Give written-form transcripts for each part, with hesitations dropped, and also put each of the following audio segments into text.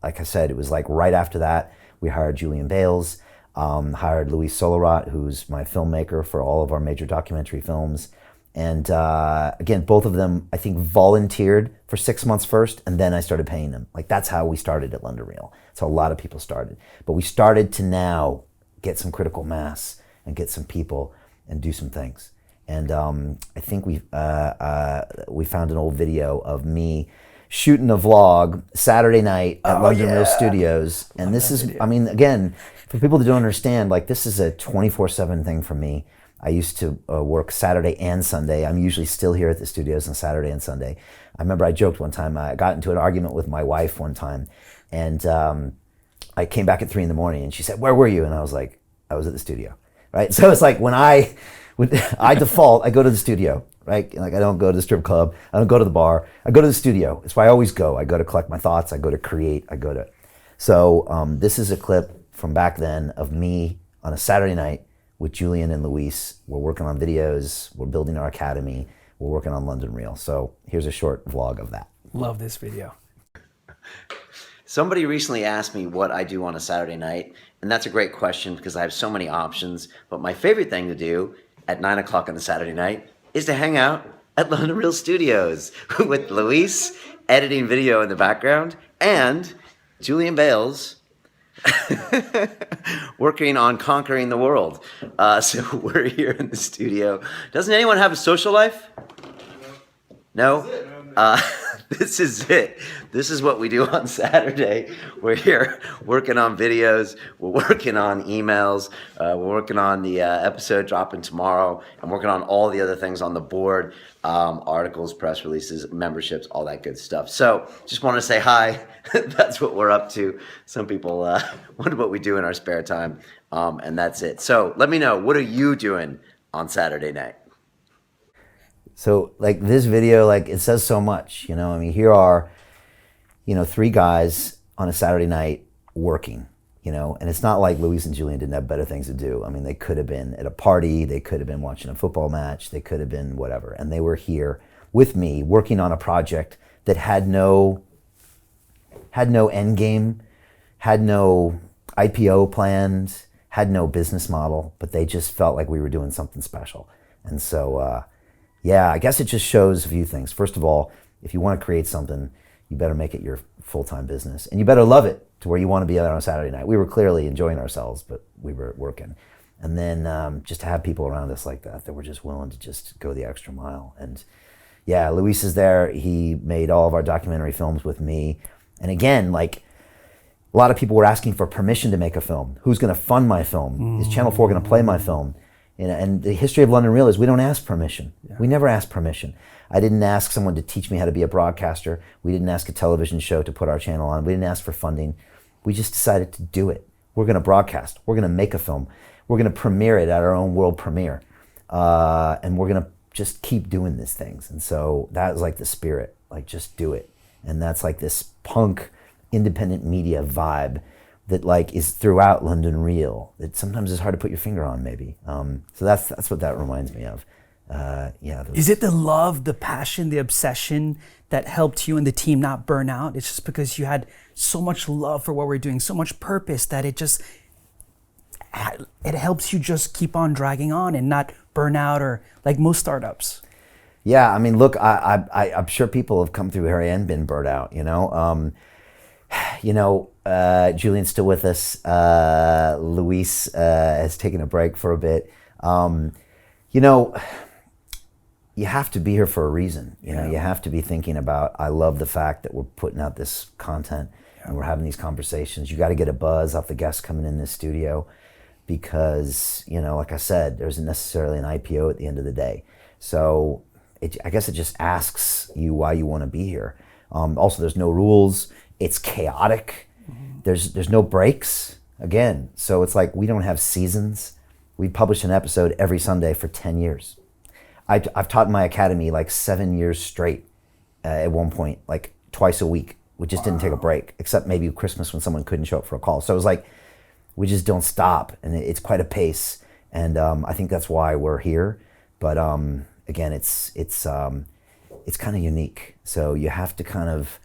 like I said, it was like right after that, we hired Julian Bales, hired Luis Solorat, who's my filmmaker for all of our major documentary films. And again, both of them, I think, volunteered for 6 months first, and then I started paying them. Like, that's how we started at London Real. That's how a lot of people started. But we started to now get some critical mass and get some people and do some things. And I think we found an old video of me shooting a vlog Saturday night at London Real Studios. And this is, I mean, again, for people that don't understand, like, this is a 24/7 thing for me. I used to work Saturday and Sunday. I'm usually still here at the studios on Saturday and Sunday. I remember I joked one time, I got into an argument with my wife one time, and I came back at 3 a.m. and she said, "Where were you?" And I was like, "I was at the studio," right? So it's like when I default, I go to the studio, right? Like, I don't go to the strip club, I don't go to the bar, I go to the studio. It's where I always go. I go to collect my thoughts, I go to create, So this is a clip from back then of me on a Saturday night with Julian and Luis. We're working on videos, we're building our academy, we're working on London Real. So here's a short vlog of that. Love this video. Somebody recently asked me what I do on a Saturday night, and that's a great question because I have so many options. But my favorite thing to do at 9 o'clock on a Saturday night is to hang out at London Real Studios with Luis, editing video in the background, and Julian Bales, working on conquering the world. So we're here in the studio. Doesn't anyone have a social life? No? This is it. This is what we do on Saturday. We're here working on videos. We're working on emails. We're working on the episode dropping tomorrow. I'm working on all the other things on the board, articles, press releases, memberships, all that good stuff. So just want to say hi. That's what we're up to. Some people wonder what we do in our spare time, and that's it. So let me know, what are you doing on Saturday night? So, like, this video, like, it says so much, you know? I mean, here are, you know, 3 guys on a Saturday night working, you know? And it's not like Luis and Julian didn't have better things to do. I mean, they could have been at a party, they could have been watching a football match, they could have been whatever. And they were here with me working on a project that had no end game, had no IPO planned, had no business model, but they just felt like we were doing something special. And so, yeah, I guess it just shows a few things. First of all, if you want to create something, you better make it your full-time business. And you better love it to where you want to be there on a Saturday night. We were clearly enjoying ourselves, but we were working. And then just to have people around us like that were just willing to just go the extra mile. And yeah, Luis is there. He made all of our documentary films with me. And again, like, a lot of people were asking for permission to make a film. Who's going to fund my film? Is Channel 4 going to play my film? And the history of London Real is we don't ask permission. Yeah. We never ask permission. I didn't ask someone to teach me how to be a broadcaster. We didn't ask a television show to put our channel on. We didn't ask for funding. We just decided to do it. We're going to broadcast. We're going to make a film. We're going to premiere it at our own world premiere. And we're going to just keep doing these things. And so that was like the spirit, like, just do it. And that's like this punk independent media vibe that, like, is throughout London Real. That sometimes is hard to put your finger on, maybe. So that's what that reminds me of. Yeah. Is it the love, the passion, the obsession that helped you and the team not burn out? It's just because you had so much love for what we're doing, so much purpose, that it helps you just keep on dragging on and not burn out, or like most startups. Yeah, I mean, look, I'm sure people have come through here and been burnt out, you know? Julian's still with us. Luis has taken a break for a bit. You have to be here for a reason. You know, you have to be thinking about, I love the fact that we're putting out this content and we're having these conversations. You got to get a buzz off the guests coming in this studio because, you know, like I said, there isn't necessarily an IPO at the end of the day. So I guess it just asks you why you want to be here. Also, there's no rules. It's chaotic. Mm-hmm. There's no breaks, again. So it's like we don't have seasons. We publish an episode every Sunday for 10 years. I've taught in my academy like 7 years straight at one point, like twice a week. We just didn't take a break, except maybe Christmas when someone couldn't show up for a call. So it was like, we just don't stop, and it's quite a pace. And I think that's why we're here. But again, it's kind of unique. So you have to kind of,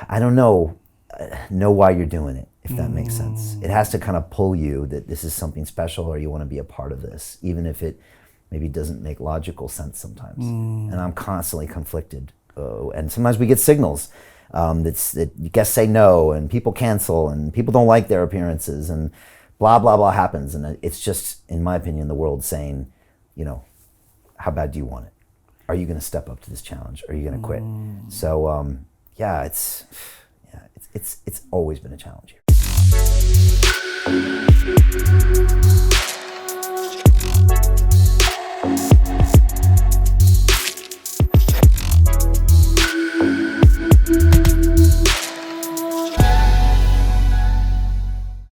I don't know, know why you're doing it, if that makes sense. It has to kind of pull you that this is something special, or you want to be a part of this, even if it maybe doesn't make logical sense sometimes. And I'm constantly conflicted. And sometimes we get signals that guests say no, and people cancel, and people don't like their appearances, and blah, blah, blah happens. And it's just, in my opinion, the world saying, you know, how bad do you want it? Are you going to step up to this challenge? Are you going to quit? So, yeah, it's always been a challenge here.